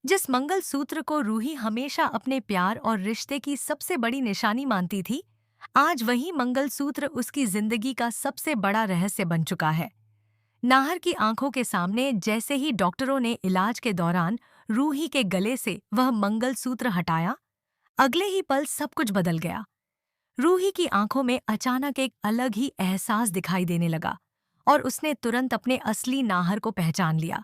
जिस मंगलसूत्र को रूही हमेशा अपने प्यार और रिश्ते की सबसे बड़ी निशानी मानती थी, आज वही मंगलसूत्र उसकी जिंदगी का सबसे बड़ा रहस्य बन चुका है। नाहर की आंखों के सामने जैसे ही डॉक्टरों ने इलाज के दौरान रूही के गले से वह मंगलसूत्र हटाया, अगले ही पल सब कुछ बदल गया। रूही की आंखों में अचानक एक अलग ही एहसास दिखाई देने लगा और उसने तुरंत अपने असली नाहर को पहचान लिया।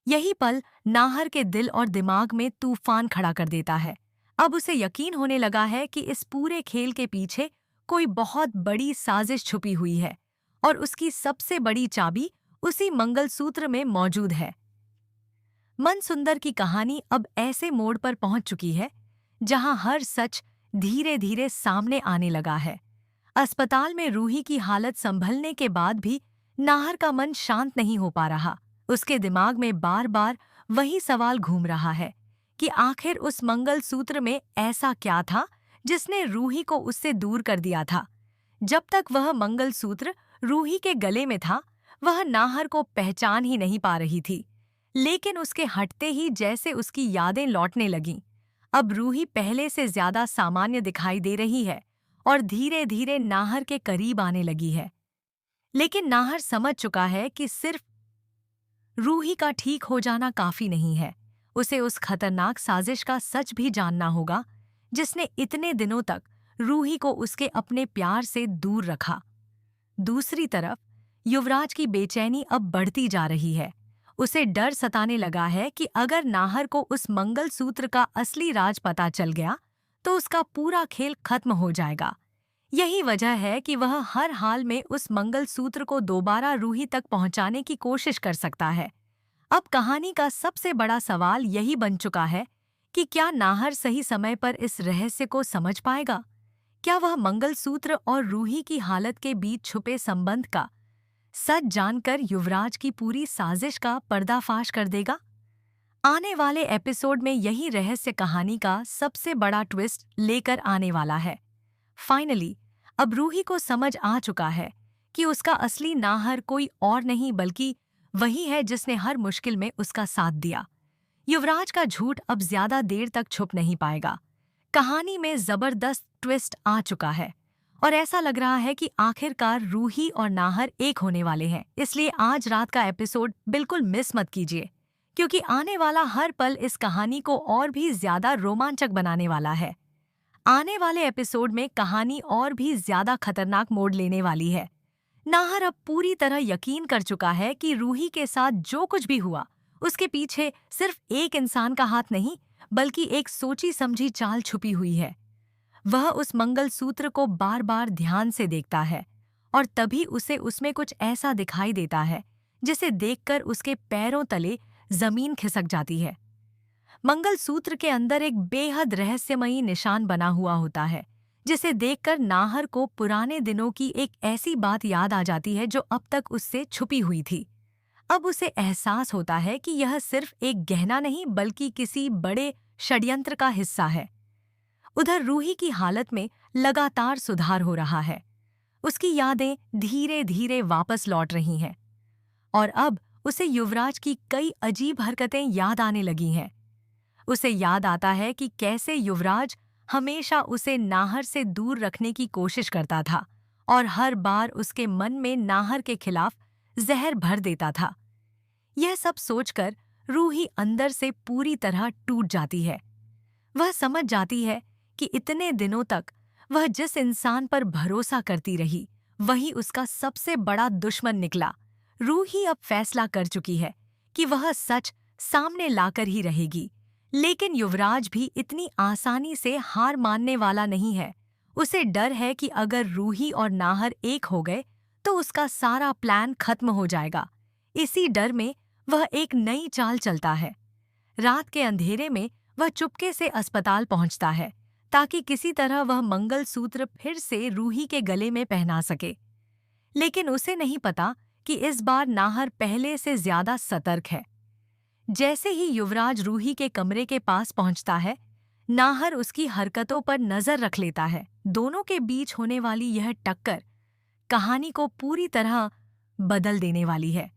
यही पल नाहर के दिल और दिमाग में तूफान खड़ा कर देता है। अब उसे यकीन होने लगा है कि इस पूरे खेल के पीछे कोई बहुत बड़ी साजिश छुपी हुई है और उसकी सबसे बड़ी चाबी उसी मंगलसूत्र में मौजूद है। मन सुंदर की कहानी अब ऐसे मोड़ पर पहुंच चुकी है जहां हर सच धीरे धीरे सामने आने लगा है। अस्पताल में रूही की हालत संभलने के बाद भी नाहर का मन शांत नहीं हो पा रहा। उसके दिमाग में बार बार वही सवाल घूम रहा है कि आखिर उस मंगलसूत्र में ऐसा क्या था जिसने रूही को उससे दूर कर दिया था। जब तक वह मंगलसूत्र रूही के गले में था, वह नाहर को पहचान ही नहीं पा रही थी। लेकिन उसके हटते ही जैसे उसकी यादें लौटने लगीं। अब रूही पहले से ज्यादा सामान्य दिखाई दे रही है और धीरे धीरे नाहर के करीब आने लगी है। लेकिन नाहर समझ चुका है कि सिर्फ रूही का ठीक हो जाना काफी नहीं है। उसे उस खतरनाक साजिश का सच भी जानना होगा जिसने इतने दिनों तक रूही को उसके अपने प्यार से दूर रखा। दूसरी तरफ युवराज की बेचैनी अब बढ़ती जा रही है। उसे डर सताने लगा है कि अगर नाहर को उस मंगलसूत्र का असली राज पता चल गया तो उसका पूरा खेल खत्म हो जाएगा। यही वजह है कि वह हर हाल में उस मंगलसूत्र को दोबारा रूही तक पहुंचाने की कोशिश कर सकता है। अब कहानी का सबसे बड़ा सवाल यही बन चुका है कि क्या नाहर सही समय पर इस रहस्य को समझ पाएगा? क्या वह मंगलसूत्र और रूही की हालत के बीच छुपे संबंध का सच जानकर युवराज की पूरी साजिश का पर्दाफाश कर देगा? आने वाले एपिसोड में यही रहस्य कहानी का सबसे बड़ा ट्विस्ट लेकर आने वाला है। फाइनली अब रूही को समझ आ चुका है कि उसका असली नाहर कोई और नहीं बल्कि वही है जिसने हर मुश्किल में उसका साथ दिया। युवराज का झूठ अब ज्यादा देर तक छुप नहीं पाएगा। कहानी में जबरदस्त ट्विस्ट आ चुका है और ऐसा लग रहा है कि आखिरकार रूही और नाहर एक होने वाले हैं। इसलिए आज रात का एपिसोड बिल्कुल मिस मत कीजिए, क्योंकि आने वाला हर पल इस कहानी को और भी ज्यादा रोमांचक बनाने वाला है। आने वाले एपिसोड में कहानी और भी ज्यादा खतरनाक मोड़ लेने वाली है। नाहर अब पूरी तरह यकीन कर चुका है कि रूही के साथ जो कुछ भी हुआ, उसके पीछे सिर्फ एक इंसान का हाथ नहीं, बल्कि एक सोची समझी चाल छुपी हुई है। वह उस मंगलसूत्र को बार बार ध्यान से देखता है और तभी उसे उसमें कुछ ऐसा दिखाई देता है जिसे देखकर उसके पैरों तले जमीन खिसक जाती है। मंगलसूत्र के अंदर एक बेहद रहस्यमयी निशान बना हुआ होता है, जिसे देखकर नाहर को पुराने दिनों की एक ऐसी बात याद आ जाती है जो अब तक उससे छुपी हुई थी। अब उसे एहसास होता है कि यह सिर्फ एक गहना नहीं बल्कि किसी बड़े षड्यंत्र का हिस्सा है। उधर रूही की हालत में लगातार सुधार हो रहा है। उसकी यादें धीरे धीरे वापस लौट रही हैं और अब उसे युवराज की कई अजीब हरकतें याद आने लगी हैं। उसे याद आता है कि कैसे युवराज हमेशा उसे नाहर से दूर रखने की कोशिश करता था और हर बार उसके मन में नाहर के खिलाफ जहर भर देता था। यह सब सोचकर रूही अंदर से पूरी तरह टूट जाती है। वह समझ जाती है कि इतने दिनों तक वह जिस इंसान पर भरोसा करती रही, वही उसका सबसे बड़ा दुश्मन निकला। रूही अब फैसला कर चुकी है कि वह सच सामने लाकर ही रहेगी। लेकिन युवराज भी इतनी आसानी से हार मानने वाला नहीं है। उसे डर है कि अगर रूही और नाहर एक हो गए तो उसका सारा प्लान खत्म हो जाएगा। इसी डर में वह एक नई चाल चलता है। रात के अंधेरे में वह चुपके से अस्पताल पहुंचता है ताकि किसी तरह वह मंगलसूत्र फिर से रूही के गले में पहना सके। लेकिन उसे नहीं पता कि इस बार नाहर पहले से ज्यादा सतर्क है। जैसे ही युवराज रूही के कमरे के पास पहुंचता है, नाहर उसकी हरकतों पर नजर रख लेता है। दोनों के बीच होने वाली यह टक्कर कहानी को पूरी तरह बदल देने वाली है।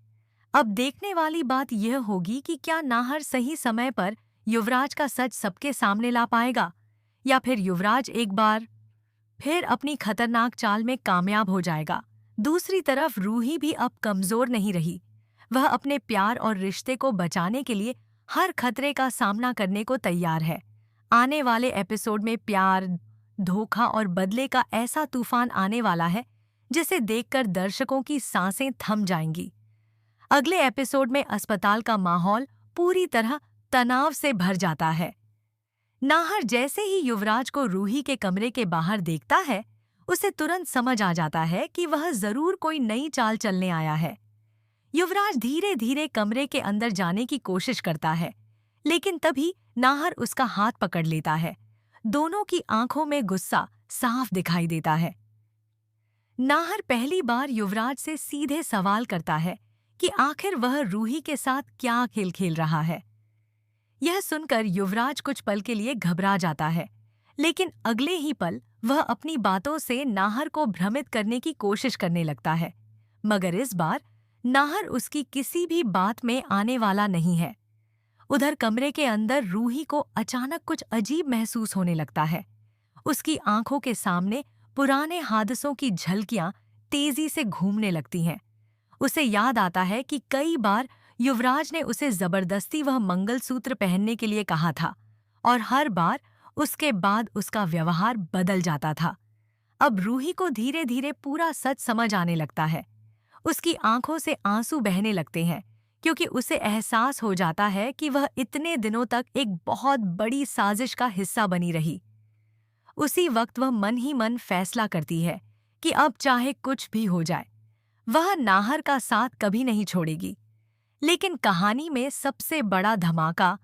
अब देखने वाली बात यह होगी कि क्या नाहर सही समय पर युवराज का सच सबके सामने ला पाएगा, या फिर युवराज एक बार फिर अपनी खतरनाक चाल में कामयाब हो जाएगा। दूसरी तरफ रूही भी अब कमजोर नहीं रही। वह अपने प्यार और रिश्ते को बचाने के लिए हर खतरे का सामना करने को तैयार है। आने वाले एपिसोड में प्यार, धोखा और बदले का ऐसा तूफान आने वाला है जिसे देखकर दर्शकों की सांसें थम जाएंगी। अगले एपिसोड में अस्पताल का माहौल पूरी तरह तनाव से भर जाता है। नाहर जैसे ही युवराज को रूही के कमरे के बाहर देखता है, उसे तुरंत समझ आ जाता है कि वह जरूर कोई नई चाल चलने आया है। युवराज धीरे धीरे कमरे के अंदर जाने की कोशिश करता है, लेकिन तभी नाहर उसका हाथ पकड़ लेता है। दोनों की आंखों में गुस्सा साफ दिखाई देता है। नाहर पहली बार युवराज से सीधे सवाल करता है कि आखिर वह रूही के साथ क्या खेल खेल रहा है। यह सुनकर युवराज कुछ पल के लिए घबरा जाता है, लेकिन अगले ही पल वह अपनी बातों से नाहर को भ्रमित करने की कोशिश करने लगता है। मगर इस बार नाहर उसकी किसी भी बात में आने वाला नहीं है। उधर कमरे के अंदर रूही को अचानक कुछ अजीब महसूस होने लगता है। उसकी आंखों के सामने पुराने हादसों की झलकियां तेजी से घूमने लगती हैं। उसे याद आता है कि कई बार युवराज ने उसे जबरदस्ती वह मंगलसूत्र पहनने के लिए कहा था, और हर बार उसके बाद उसका व्यवहार बदल जाता था। अब रूही को धीरे धीरे पूरा सच समझ आने लगता है। उसकी आंखों से आंसू बहने लगते हैं, क्योंकि उसे एहसास हो जाता है कि वह इतने दिनों तक एक बहुत बड़ी साजिश का हिस्सा बनी रही। उसी वक्त वह मन ही मन फैसला करती है कि अब चाहे कुछ भी हो जाए, वह नाहर का साथ कभी नहीं छोड़ेगी। लेकिन कहानी में सबसे बड़ा धमाका